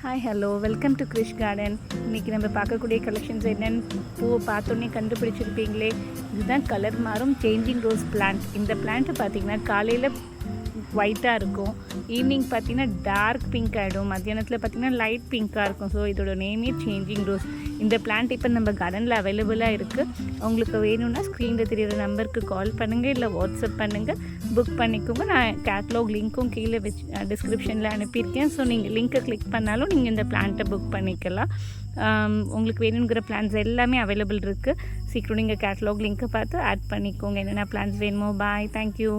Hi hello welcome to Krish garden. இன்றைக்கி நம்ம பார்க்கக்கூடிய கலெக்ஷன்ஸ் என்னென்னு பூவை பார்த்தோன்னே கண்டுபிடிச்சிருப்பீங்களே, இதுதான் கலர் மாறும் சேஞ்சிங் ரோஸ் பிளான்ட். இந்த பிளான்ட்டு பார்த்திங்கன்னா காலையில் ஒயிட்டாக இருக்கும், ஈவினிங் பார்த்திங்கன்னா டார்க் பிங்க் ஆகிடும், மத்தியானத்தில் பார்த்திங்கன்னா லைட் பிங்க்காக இருக்கும். ஸோ இதோட நேமே சேஞ்சிங் ரோஸ். இந்த பிளான்ட் இப்போ நம்ம கார்டனில் அவைலபிளாக இருக்குது. உங்களுக்கு வேணும்னா ஸ்க்ரீனில் தெரியிற நம்பருக்கு கால் பண்ணுங்கள், இல்லை வாட்ஸ்அப் பண்ணுங்கள், புக் பண்ணிக்கோங்க. நான் கேட்லாக் லிங்க்கும் கீழே டிஸ்கிரிப்ஷனில் அனுப்பியிருக்கேன். ஸோ நீங்கள் லிங்க்கை கிளிக் பண்ணாலும் நீங்கள் இந்த பிளான்ட்டை புக் பண்ணிக்கலாம். உங்களுக்கு வேணுங்கிற பிளான்ஸ் எல்லாமே அவைலபிள் இருக்குது. சீக்கிரம் நீங்கள் கேட்லாக் லிங்க்கை பார்த்து ஆட் பண்ணிக்கோங்க என்னென்ன பிளான்ஸ் வேணுமோ. பாய், தேங்க்யூ.